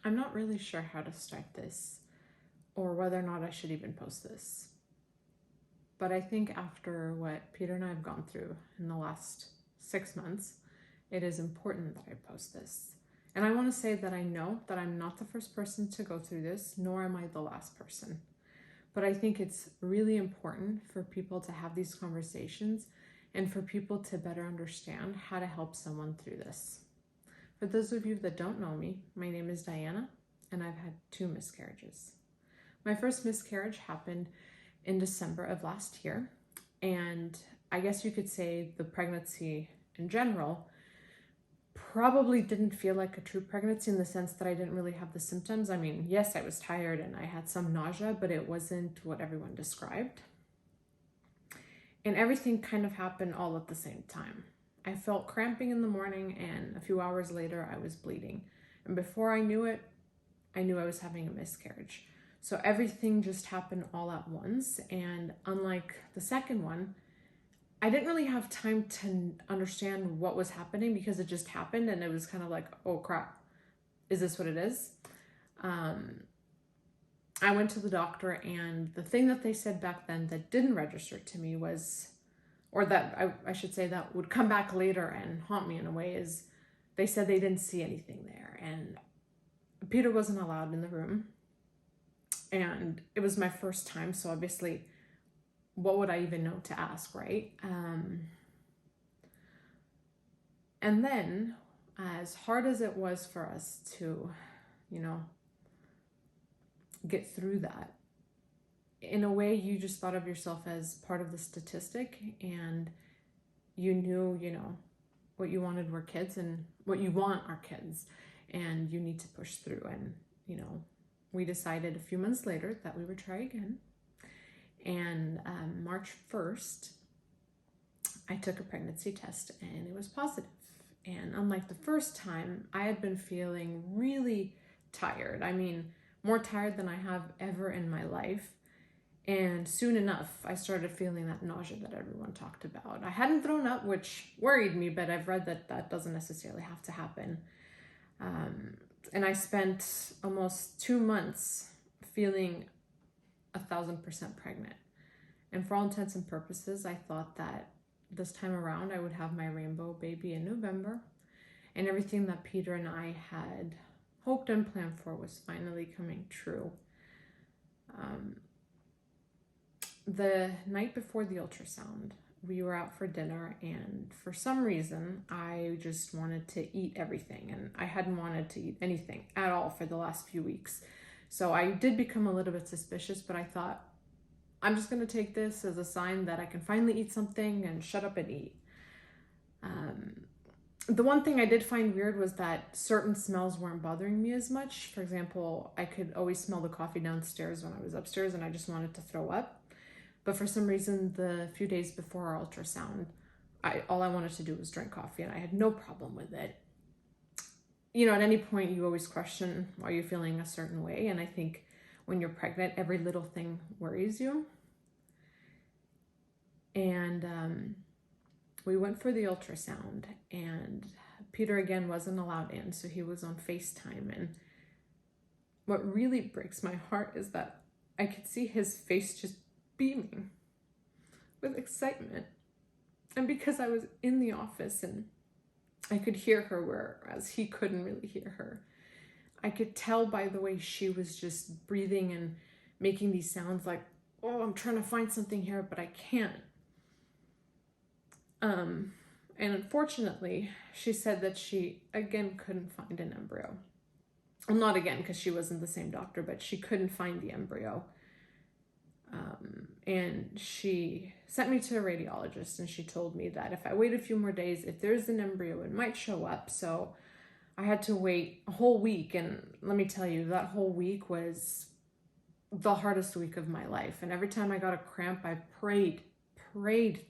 I'm not really sure how to start this or whether or not I should even post this. But I think after what Peter and I have gone through in the last 6 months, it is important that I post this. And I want to say that I know that I'm not the first person to go through this, nor am I the last person. But I think it's really important for people to have these conversations and for people to better understand how to help someone through this. For those of you that don't know me, my name is Diana, and I've had 2 miscarriages. My first miscarriage happened in December of last year, and I guess you could say the pregnancy in general probably didn't feel like a true pregnancy in the sense that I didn't really have the symptoms. I mean, yes, I was tired and I had some nausea, but it wasn't what everyone described. And everything kind of happened all at the same time. I felt cramping in the morning, and a few hours later I was bleeding. And before I knew it, I knew I was having a miscarriage. So everything just happened all at once. And unlike the second one, I didn't really have time to understand what was happening because it just happened, and it was kind of like, oh crap, is this what it is? I went to the doctor, and the thing that they said back then that didn't register to me was, or that I should say that would come back later and haunt me in a way, is they said they didn't see anything there. And Peter wasn't allowed in the room. And it was my first time, so obviously, what would I even know to ask, right? And then, as hard as it was for us to, get through that, in a way, you just thought of yourself as part of the statistic, and you knew, what you wanted were kids, and what you want are kids, and you need to push through. And, we decided a few months later that we would try again. And March 1st, I took a pregnancy test and it was positive. And unlike the first time, I had been feeling really tired. I mean, more tired than I have ever in my life. And soon enough, I started feeling that nausea that everyone talked about. I hadn't thrown up, which worried me, but I've read that that doesn't necessarily have to happen. And I spent almost 2 months feeling 1,000% pregnant. And for all intents and purposes, I thought that this time around I would have my rainbow baby in November, and everything that Peter and I had hoped and planned for was finally coming true. The night before the ultrasound, we were out for dinner, and for some reason I just wanted to eat everything, and I hadn't wanted to eat anything at all for the last few weeks. So I did become a little bit suspicious, but I thought, I'm just going to take this as a sign that I can finally eat something and shut up and eat. The one thing I did find weird was that certain smells weren't bothering me as much. For example, I could always smell the coffee downstairs when I was upstairs, and I just wanted to throw up. But for some reason, the few days before our ultrasound, all I wanted to do was drink coffee, and I had no problem with it. At any point, you always question why you're feeling a certain way. And I think when you're pregnant, every little thing worries you. And we went for the ultrasound, and Peter again wasn't allowed in, so he was on FaceTime. And what really breaks my heart is that I could see his face just beaming with excitement. And because I was in the office and I could hear her, whereas he couldn't really hear her, I could tell by the way she was just breathing and making these sounds like, oh, I'm trying to find something here, but I can't. And unfortunately, she said that she, again, couldn't find an embryo. Well, not again, because she wasn't the same doctor, but she couldn't find the embryo. And she sent me to a radiologist, and she told me that if I wait a few more days, if there's an embryo, it might show up. So I had to wait a whole week. And let me tell you, that whole week was the hardest week of my life. And every time I got a cramp, I prayed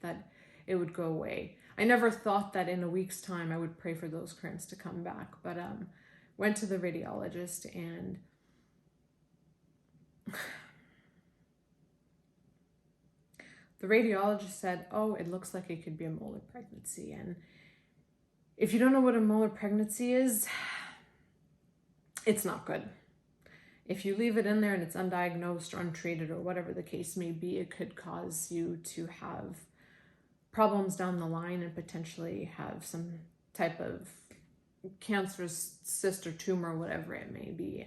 that it would go away. I never thought that in a week's time I would pray for those cramps to come back. But went to the radiologist, and the radiologist said, oh, it looks like it could be a molar pregnancy. And if you don't know what a molar pregnancy is, it's not good. If you leave it in there and it's undiagnosed or untreated or whatever the case may be, it could cause you to have problems down the line and potentially have some type of cancerous cyst or tumor, whatever it may be.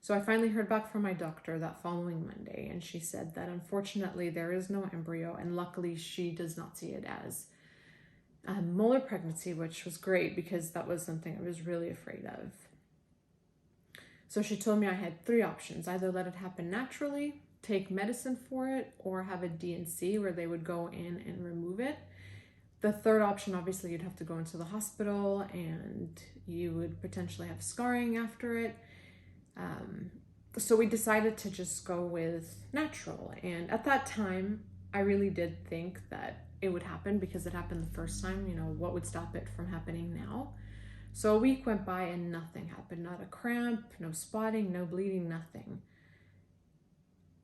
So I finally heard back from my doctor that following Monday, and she said that unfortunately there is no embryo, and luckily she does not see it as a molar pregnancy, which was great because that was something I was really afraid of. So she told me I had 3 options: either let it happen naturally, take medicine for it, or have a D&C where they would go in and remove it. The third option, obviously, you'd have to go into the hospital and you would potentially have scarring after it. So we decided to just go with natural. And at that time, I really did think that it would happen because it happened the first time. You know, what would stop it from happening now? So a week went by and nothing happened. Not a cramp, no spotting, no bleeding, nothing.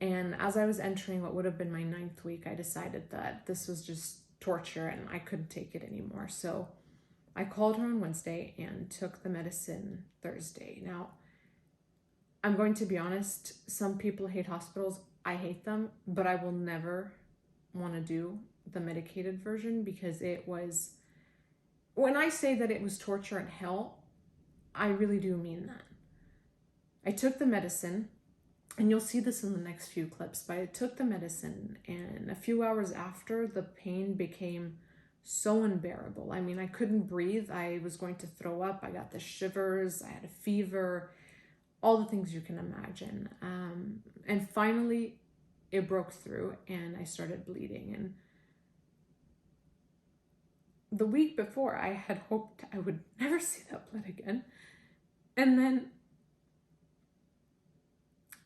And as I was entering what would have been my 9th week, I decided that this was just torture and I couldn't take it anymore. So I called her on Wednesday and took the medicine Thursday. Now, I'm going to be honest, some people hate hospitals. I hate them, but I will never want to do the medicated version because it was, when I say that it was torture and hell, I really do mean that. I took the medicine, and you'll see this in the next few clips, but I took the medicine and a few hours after, the pain became so unbearable. I mean, I couldn't breathe. I was going to throw up. I got the shivers. I had a fever, all the things you can imagine. And finally, it broke through and I started bleeding. And the week before, I had hoped I would never see that blood again. And then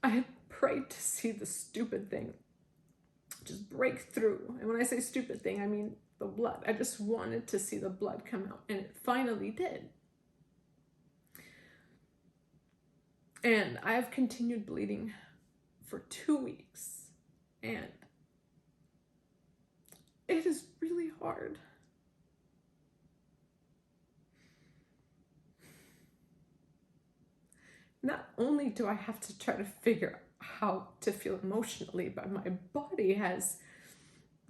I had prayed to see the stupid thing just break through. And when I say stupid thing, I mean the blood. I just wanted to see the blood come out, and it finally did. And I have continued bleeding for 2 weeks, and it is really hard. Not only do I have to try to figure out how to feel emotionally, but my body has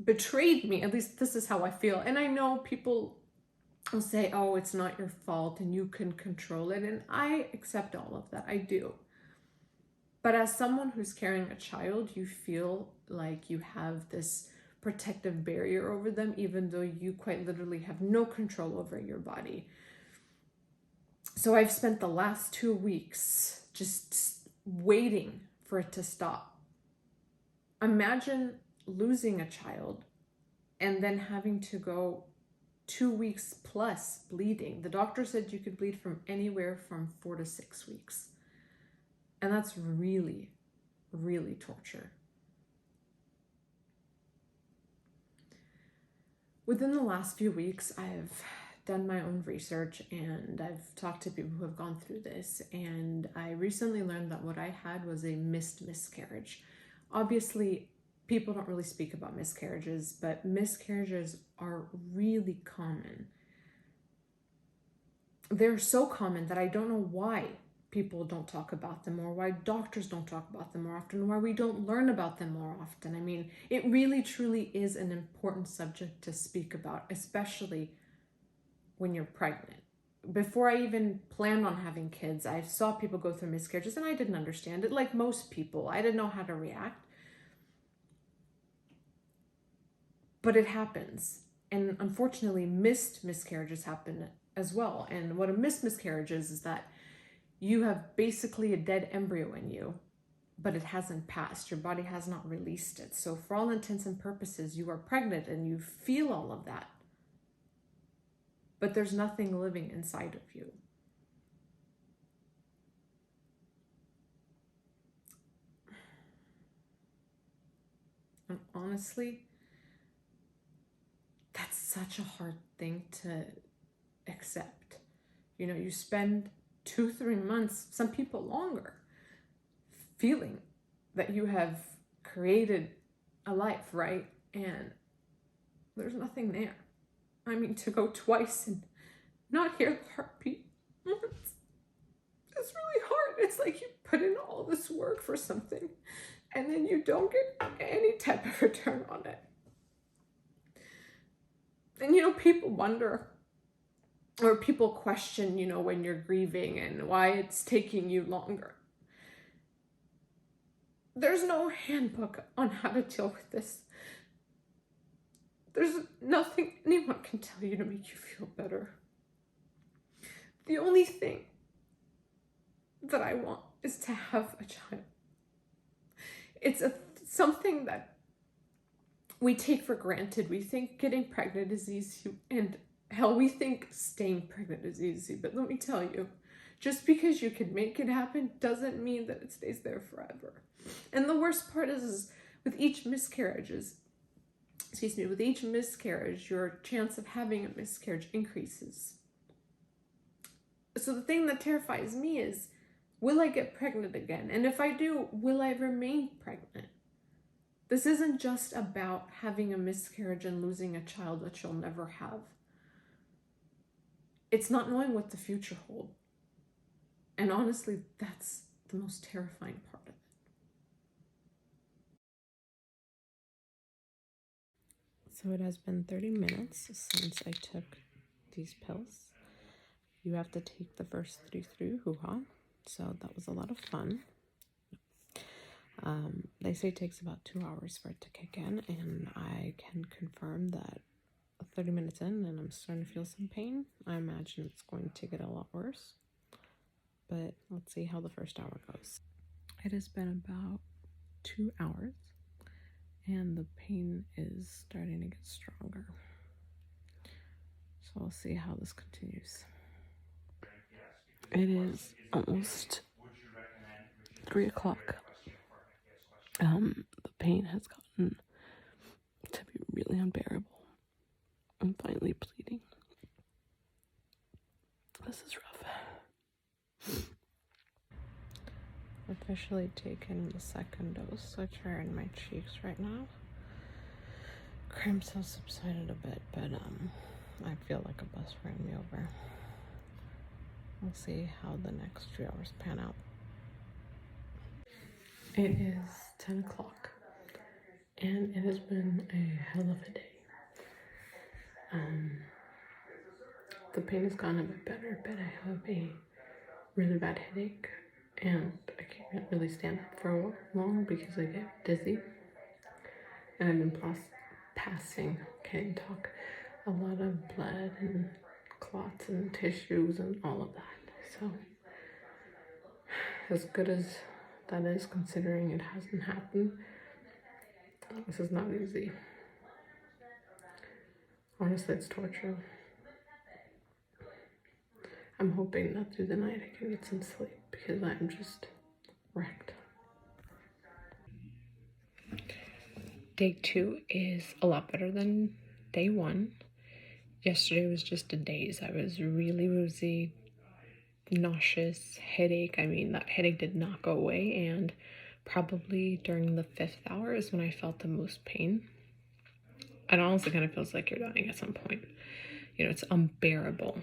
betrayed me. At least this is how I feel. And I know people will say, oh, it's not your fault and you can control it. And I accept all of that. I do. But as someone who's carrying a child, you feel like you have this protective barrier over them, even though you quite literally have no control over your body. So I've spent the last 2 weeks just waiting for it to stop. Imagine losing a child and then having to go 2 weeks plus bleeding. The doctor said you could bleed from anywhere from 4 to 6 weeks. And that's really, really torture. Within the last few weeks, I've done my own research and I've talked to people who have gone through this, and I recently learned that what I had was a missed miscarriage. Obviously, people don't really speak about miscarriages, but miscarriages are really common. They're so common that I don't know why people don't talk about them, or why doctors don't talk about them more often, or why we don't learn about them more often. I mean, it really truly is an important subject to speak about, especially when you're pregnant. Before I even planned on having kids, I saw people go through miscarriages and I didn't understand it. Like most people, I didn't know how to react. But it happens. And unfortunately, missed miscarriages happen as well. And what a missed miscarriage is that you have basically a dead embryo in you, but it hasn't passed. Your body has not released it. So for all intents and purposes, you are pregnant and you feel all of that. But there's nothing living inside of you. And honestly, that's such a hard thing to accept. You know, you spend 2-3 months, some people longer, feeling that you have created a life, right? And there's nothing there. I mean, to go twice and not hear the heartbeat, it's like you put in all this work for something and then you don't get any type of return on it. And, people wonder, or people question, when you're grieving and why it's taking you longer. There's no handbook on how to deal with this. There's nothing anyone can tell you to make you feel better. The only thing that I want is to have a child. It's something that we take for granted. We think getting pregnant is easy, and hell, we think staying pregnant is easy. But let me tell you, just because you can make it happen doesn't mean that it stays there forever. And the worst part is with each miscarriage, your chance of having a miscarriage increases. So the thing that terrifies me is, will I get pregnant again? And if I do, will I remain pregnant? This isn't just about having a miscarriage and losing a child that you'll never have. It's not knowing what the future holds. And honestly, that's the most terrifying part of it. So it has been 30 minutes since I took these pills. You have to take the first 3 through, hoo-ha. So that was a lot of fun. They say it takes about 2 hours for it to kick in, and I can confirm that 30 minutes in and I'm starting to feel some pain. I imagine it's going to get a lot worse, but let's see how the first hour goes. It has been about 2 hours and the pain is starting to get stronger. So we'll see how this continues. It is almost 3 o'clock. The pain has gotten to be really unbearable. I'm finally bleeding. This is rough. I've officially taken the second dose, which are in my cheeks right now. Cramps have subsided a bit, but I feel like a bus ran me over. We'll see how the next 3 hours pan out. It is 10 o'clock, and it has been a hell of a day. The pain has gotten a bit better, but I have a really bad headache, and I can't really stand up for long because I get dizzy. And I've been passing, can't talk, a lot of blood and clots and tissues and all of that. So, as good as that is, considering it hasn't happened, this is not easy. Honestly, it's torture. I'm hoping that through the night I can get some sleep because I'm just wrecked. Day 2 is a lot better than day 1. Yesterday was just a daze. I was really woozy, nauseous, headache. I mean, that headache did not go away, and probably during the 5th hour is when I felt the most pain. It honestly kind of feels like you're dying at some point. It's unbearable.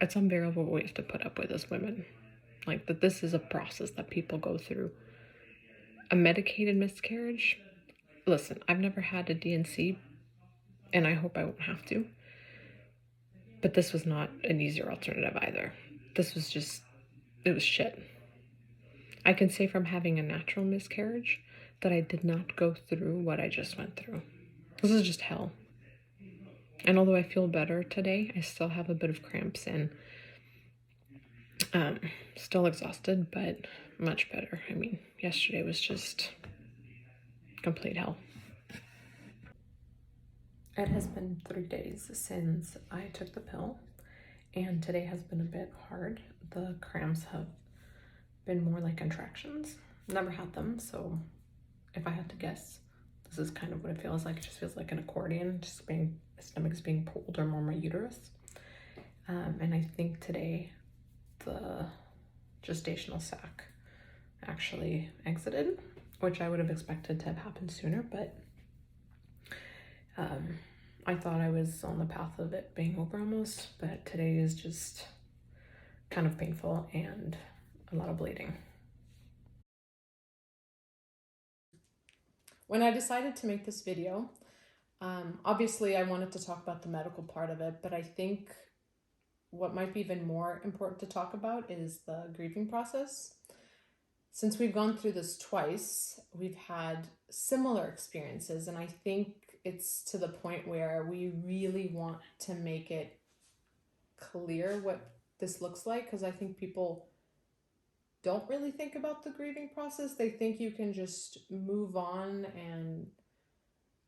It's unbearable what we have to put up with as women. Like, that this is a process that people go through. A medicated miscarriage, listen, I've never had a DNC, and I hope I won't have to. But this was not an easier alternative either. This was just, it was shit. I can say from having a natural miscarriage that I did not go through what I just went through. This is just hell. And although I feel better today, I still have a bit of cramps and still exhausted, but much better. I mean, yesterday was just complete hell. It has been 3 days since I took the pill, and today has been a bit hard. The cramps have been more like contractions. Never had them, so if I had to guess, this is kind of what it feels like. It just feels like an accordion, my stomach is being pulled, or more my uterus. And I think today the gestational sac actually exited, which I would have expected to have happened sooner, but I thought I was on the path of it being over almost, but today is just kind of painful, and a lot of bleeding. When I decided to make this video, obviously I wanted to talk about the medical part of it, but I think what might be even more important to talk about is the grieving process. Since we've gone through this twice, we've had similar experiences, and I think it's to the point where we really want to make it clear what this looks like, because I think people don't really think about the grieving process. They think you can just move on and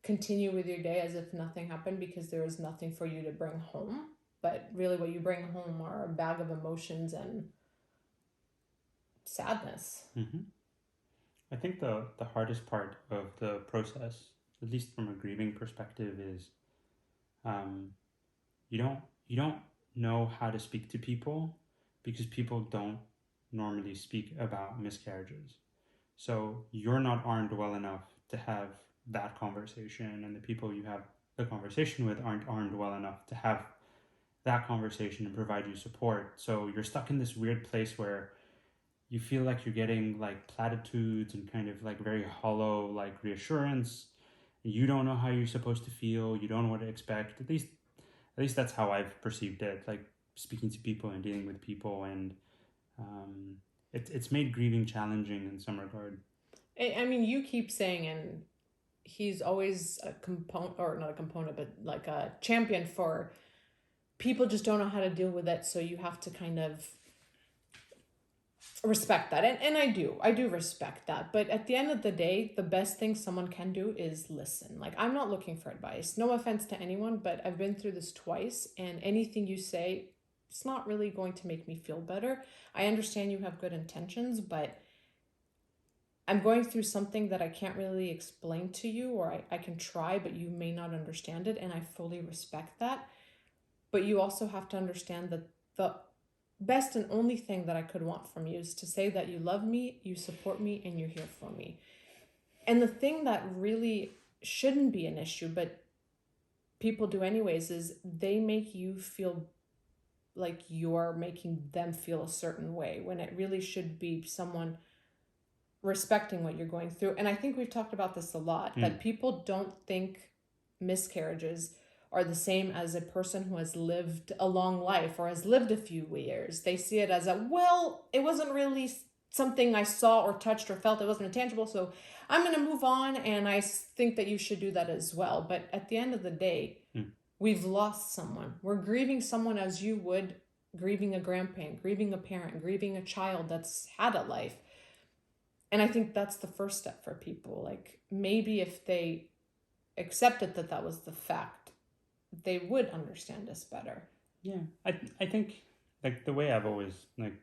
continue with your day as if nothing happened because there is nothing for you to bring home. But really what you bring home are a bag of emotions and sadness. Mm-hmm. I think the hardest part of the process, at least from a grieving perspective, is you don't know how to speak to people because people don't normally speak about miscarriages. So you're not armed well enough to have that conversation, and the people you have the conversation with aren't armed well enough to have that conversation and provide you support. So you're stuck in this weird place where you feel like you're getting like platitudes and kind of like very hollow like reassurance. You don't know how you're supposed to feel. You don't know what to expect. At least that's how I've perceived it. Like speaking to people and dealing with people, and it's made grieving challenging in some regard. I mean, you keep saying, and he's always a component, or not a component, but like a champion for people just don't know how to deal with it. So you have to kind of respect that. And I do respect that. But at the end of the day, the best thing someone can do is listen. Like, I'm not looking for advice. No offense to anyone, but I've been through this twice, and anything you say, it's not really going to make me feel better. I understand you have good intentions, but I'm going through something that I can't really explain to you, or I can try, but you may not understand it, and I fully respect that. But you also have to understand that the best and only thing that I could want from you is to say that you love me, you support me, and you're here for me. And the thing that really shouldn't be an issue, but people do anyways, is they make you feel like you're making them feel a certain way when it really should be someone respecting what you're going through. And I think we've talked about this a lot, that people don't think miscarriages are the same as a person who has lived a long life or has lived a few years. They see it as it wasn't really something I saw or touched or felt. It wasn't intangible, so I'm going to move on, and I think that you should do that as well. But at the end of the day, we've lost someone. We're grieving someone as you would grieving a grandparent, grieving a parent, grieving a child that's had a life. And I think that's the first step for people. Like, maybe if they accepted that that was the fact, they would understand us better. Yeah, I think like the way I've always like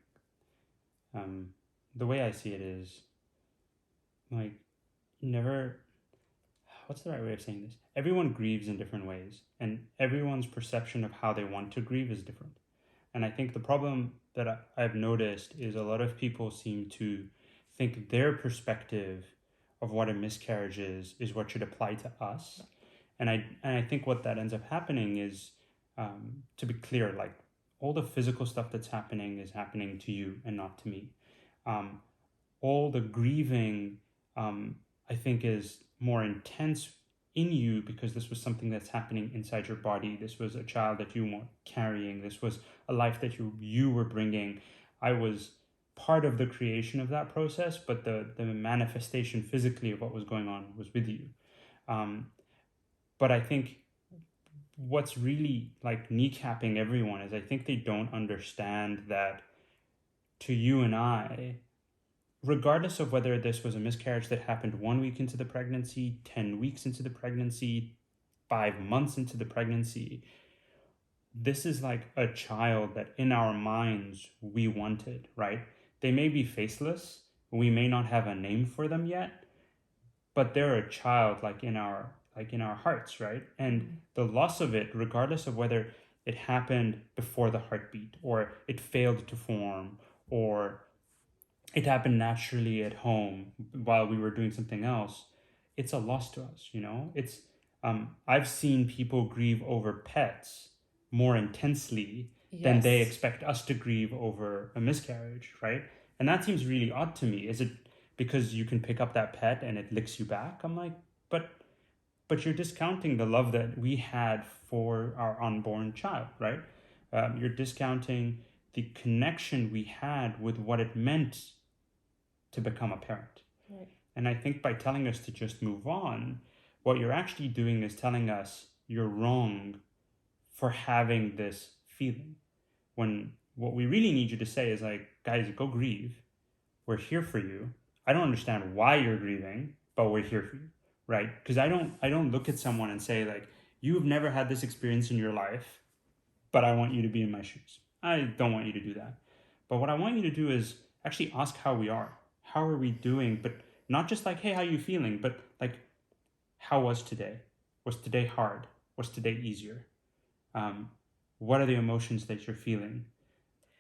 the way I see it is like never, what's the right way of saying this? Everyone grieves in different ways, and everyone's perception of how they want to grieve is different. And I think the problem that I've noticed is a lot of people seem to think their perspective of what a miscarriage is what should apply to us. And I think what that ends up happening is, to be clear, like all the physical stuff that's happening is happening to you and not to me. All the grieving, I think, is more intense in you because this was something that's happening inside your body. This was a child that you weren't carrying. This was a life that you were bringing. I was part of the creation of that process, but the manifestation physically of what was going on was with you. But I think what's really like kneecapping everyone is I think they don't understand that to you and I, regardless of whether this was a miscarriage that happened 1 week into the pregnancy, 10 weeks into the pregnancy, 5 months into the pregnancy, this is like a child that in our minds we wanted, right? They may be faceless, we may not have a name for them yet, but they're a child like in our hearts, right? And the loss of it, regardless of whether it happened before the heartbeat or it failed to form or it happened naturally at home while we were doing something else, it's a loss to us, you know? It's I've seen people grieve over pets more intensely than they expect us to grieve over a miscarriage, right? And that seems really odd to me. Is it because you can pick up that pet and it licks you back? I'm like, but you're discounting the love that we had for our unborn child, right? You're discounting the connection we had with what it meant to become a parent. Right. And I think by telling us to just move on, what you're actually doing is telling us you're wrong for having this feeling. When what we really need you to say is like, guys, go grieve. We're here for you. I don't understand why you're grieving, but we're here for you, right? Because I don't look at someone and say like, you've never had this experience in your life, but I want you to be in my shoes. I don't want you to do that. But what I want you to do is actually ask how we are. How are we doing? But not just like, hey, how are you feeling? But like, how was today? Was today hard? Was today easier? What are the emotions that you're feeling?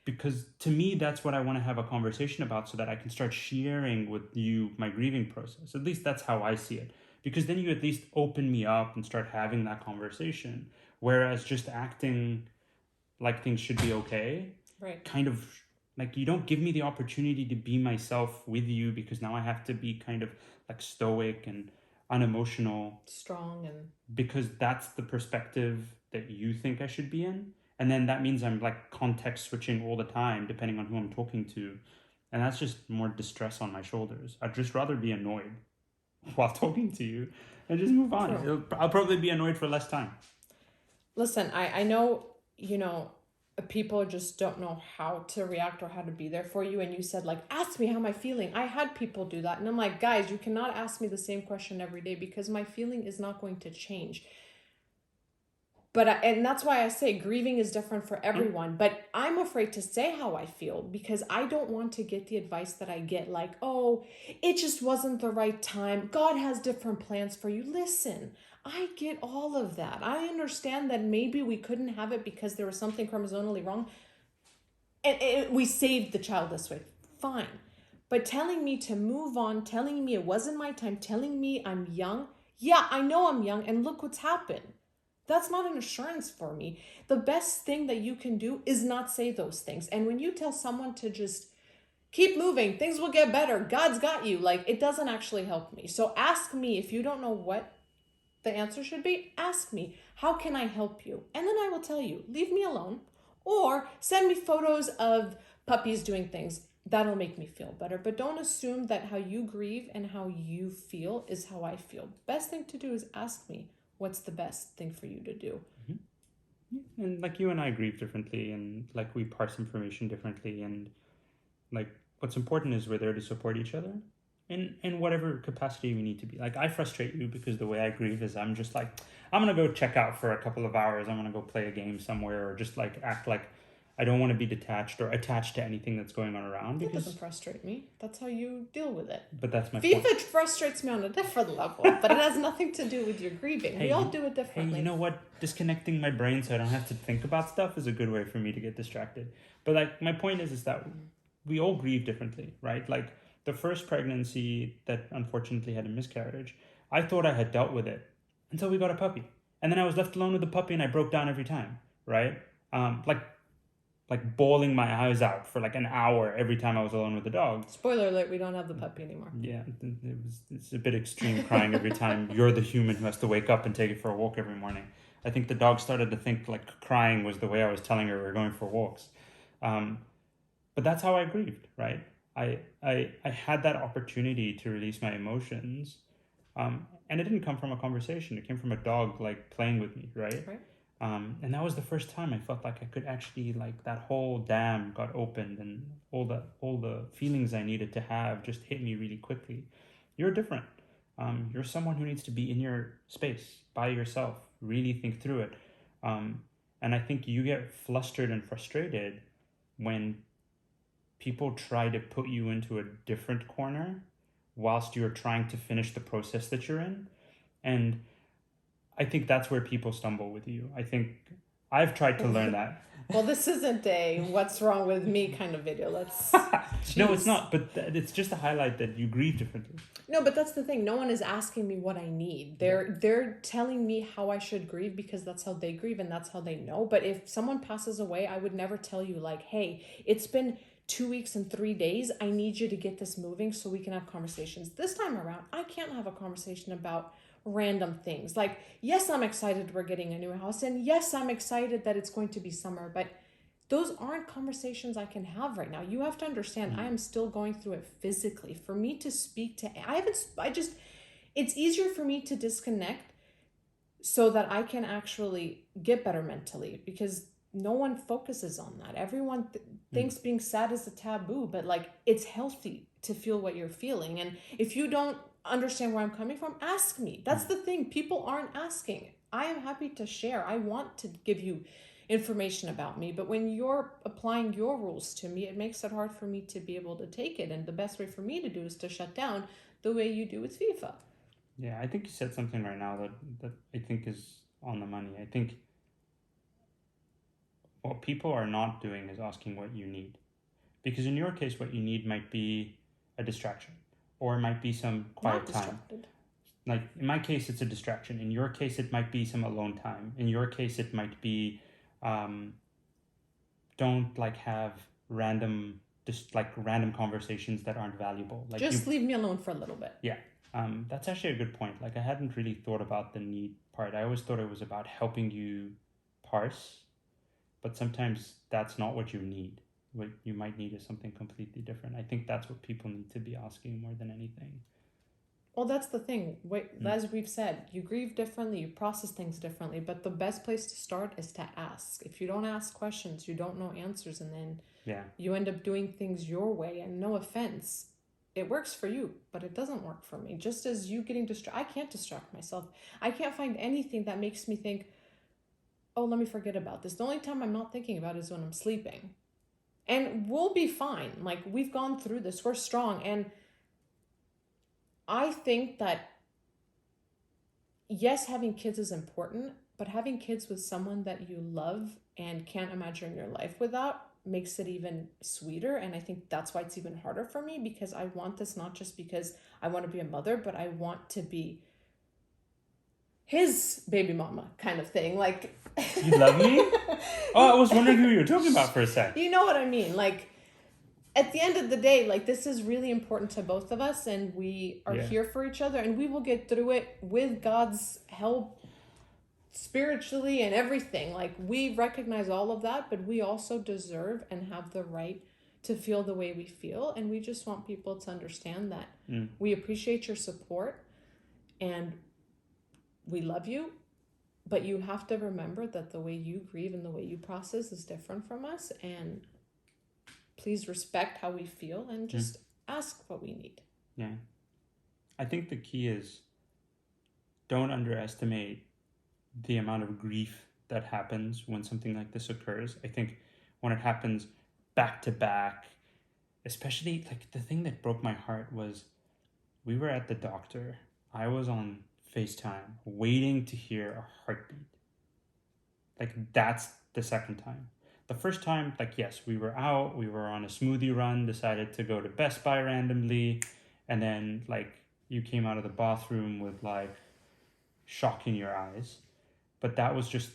Because to me, that's what I want to have a conversation about so that I can start sharing with you my grieving process. At least that's how I see it. Because then you at least open me up and start having that conversation. Whereas just acting like things should be okay, right, kind of like you don't give me the opportunity to be myself with you, because now I have to be kind of like stoic and unemotional, strong, and because that's the perspective that you think I should be in. And then that means I'm like context switching all the time depending on who I'm talking to, and that's just more distress on my shoulders. I'd just rather be annoyed while talking to you and just move on. I'll probably be annoyed for less time. Listen, I know, people just don't know how to react or how to be there for you. And you said, like, ask me how am I feeling. I had people do that. And I'm like, guys, you cannot ask me the same question every day because my feeling is not going to change. And that's why I say grieving is different for everyone. But I'm afraid to say how I feel because I don't want to get the advice that I get, like, oh, it just wasn't the right time. God has different plans for you. Listen, I get all of that. I understand that maybe we couldn't have it because there was something chromosomally wrong. And we saved the child this way. Fine. But telling me to move on, telling me it wasn't my time, telling me I'm young. Yeah, I know I'm young, and look what's happened. That's not an assurance for me. The best thing that you can do is not say those things. And when you tell someone to just keep moving, things will get better, God's got you, like, it doesn't actually help me. So ask me. If you don't know what the answer should be, ask me, how can I help you? And then I will tell you, leave me alone, or send me photos of puppies doing things. That'll make me feel better. But don't assume that how you grieve and how you feel is how I feel. Best thing to do is ask me, what's the best thing for you to do? Mm-hmm. And like you and I grieve differently, and like we parse information differently, and like what's important is we're there to support each other in whatever capacity we need to be. Like I frustrate you because the way I grieve is I'm just like, I'm gonna go check out for a couple of hours, I'm gonna go play a game somewhere, or just like act like I don't want to be detached or attached to anything that's going on around. That doesn't frustrate me. That's how you deal with it. But that's my FIFA point. frustrates me on a different level, but it has nothing to do with your grieving. We all do it differently. Hey, you know what? Disconnecting my brain so I don't have to think about stuff is a good way for me to get distracted. But like my point is that we all grieve differently, right? Like the first pregnancy that unfortunately had a miscarriage, I thought I had dealt with it until we got a puppy. And then I was left alone with the puppy and I broke down every time, right? Like bawling my eyes out for like an hour every time I was alone with the dog. Spoiler alert, we don't have the puppy anymore. Yeah, it's a bit extreme crying every time you're the human who has to wake up and take it for a walk every morning. I think the dog started to think like crying was the way I was telling her we were going for walks. But that's how I grieved, right? I had that opportunity to release my emotions, and it didn't come from a conversation. It came from a dog like playing with me, right? And that was the first time I felt like I could actually, like, that whole dam got opened and all the feelings I needed to have just hit me really quickly. You're different. You're someone who needs to be in your space by yourself, really think through it. And I think you get flustered and frustrated when people try to put you into a different corner whilst you're trying to finish the process that you're in. And I think that's where people stumble with you. I think I've tried to learn that. Well, this isn't a what's wrong with me kind of video. Let's No, it's not. But it's just to highlight that you grieve differently. No, but that's the thing. No one is asking me what I need. They're telling me how I should grieve because that's how they grieve and that's how they know. But if someone passes away, I would never tell you like, hey, it's been 2 weeks and 3 days. I need you to get this moving so we can have conversations. This time around, I can't have a conversation about random things. Like, yes, I'm excited we're getting a new house, and yes, I'm excited that it's going to be summer, but those aren't conversations I can have right now. You have to understand, I am still going through it physically. For me to speak to, it's easier for me to disconnect so that I can actually get better mentally, because no one focuses on that. Everyone thinks being sad is a taboo, but like, it's healthy to feel what you're feeling. And if you don't understand where I'm coming from, ask me. That's the thing. People aren't asking. I am happy to share. I want to give you information about me, but when you're applying your rules to me, it makes it hard for me to be able to take it. And the best way for me to do is to shut down the way you do with FIFA. Yeah, I think you said something right now that I think is on the money. I think what people are not doing is asking what you need. Because in your case, what you need might be a distraction, or it might be some quiet time. Like in my case, it's a distraction. In your case, it might be some alone time. In your case, it might be don't like have random conversations that aren't valuable. Like just leave me alone for a little bit. Yeah. That's actually a good point. Like I hadn't really thought about the need part. I always thought it was about helping you parse, but sometimes that's not what you need. What you might need is something completely different. I think that's what people need to be asking more than anything. Well, that's the thing. As we've said, you grieve differently, you process things differently, but the best place to start is to ask. If you don't ask questions, you don't know answers, and then you end up doing things your way. And no offense, it works for you, but it doesn't work for me. Just as you getting distracted, I can't distract myself. I can't find anything that makes me think, oh, let me forget about this. The only time I'm not thinking about it is when I'm sleeping. And we'll be fine. Like, we've gone through this. We're strong. And I think that, yes, having kids is important, but having kids with someone that you love and can't imagine your life without makes it even sweeter. And I think that's why it's even harder for me, because I want this not just because I want to be a mother, but I want to be his baby mama kind of thing. Like, you love me? Oh, I was wondering who you were talking about for a sec. You know what I mean? Like, at the end of the day, like, this is really important to both of us, and we are here for each other, and we will get through it with God's help, spiritually and everything. Like, we recognize all of that, but we also deserve and have the right to feel the way we feel, and we just want people to understand that we appreciate your support and we love you, but you have to remember that the way you grieve and the way you process is different from us, and please respect how we feel and just ask what we need. Yeah. I think the key is don't underestimate the amount of grief that happens when something like this occurs. I think when it happens back to back, especially, like, the thing that broke my heart was we were at the doctor. I was on FaceTime waiting to hear a heartbeat. Like, that's the second time. The first time, like, yes, we were out, we were on a smoothie run, decided to go to Best Buy randomly, and then, like, you came out of the bathroom with, like, shock in your eyes. But that was just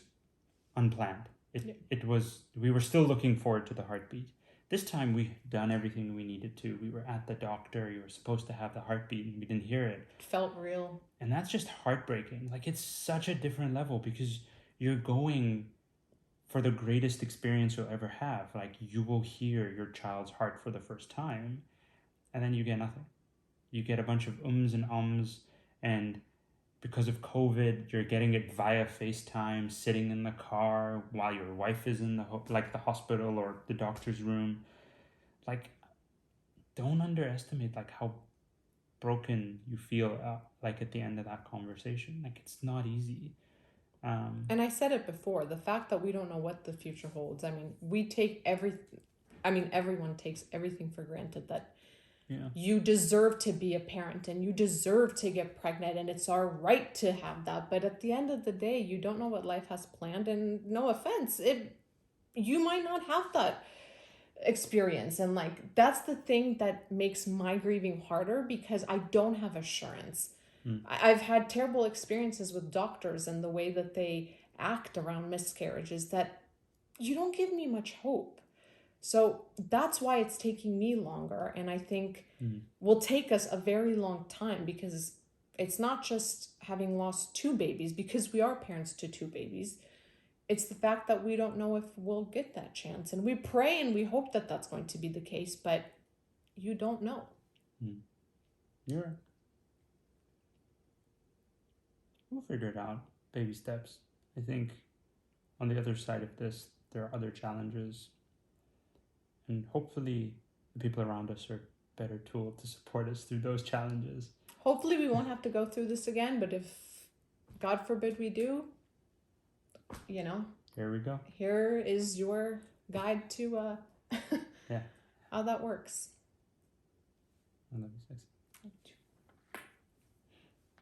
unplanned. It was, we were still looking forward to the heartbeat. This time we had done everything we needed to. We were at the doctor, you were supposed to have the heartbeat, and we didn't hear it. It felt real. And that's just heartbreaking. Like, it's such a different level because you're going for the greatest experience you'll ever have. Like, you will hear your child's heart for the first time, and then you get nothing. You get a bunch of ums and ums, and because of COVID, you're getting it via FaceTime, sitting in the car while your wife is in the hospital or the doctor's room. Like, don't underestimate, like, how broken you feel like at the end of that conversation. Like, it's not easy. And I said it before, the fact that we don't know what the future holds. I mean, everyone takes everything for granted, that you deserve to be a parent and you deserve to get pregnant, and it's our right to have that. But at the end of the day, you don't know what life has planned, and no offense, you might not have that experience. And, like, that's the thing that makes my grieving harder, because I don't have assurance. I've had terrible experiences with doctors and the way that they act around miscarriages that you don't give me much hope. So that's why it's taking me longer. And I think Mm. will take us a very long time, because it's not just having lost 2 babies, because we are parents to 2 babies. It's the fact that we don't know if we'll get that chance. And we pray and we hope that that's going to be the case, but you don't know. You're right. We'll figure it out. Baby steps. I think on the other side of this, there are other challenges. And hopefully the people around us are a better tool to support us through those challenges. Hopefully we won't have to go through this again, but if God forbid we do, Here we go. here is your guide to Yeah. how that works. I love you, Sexy.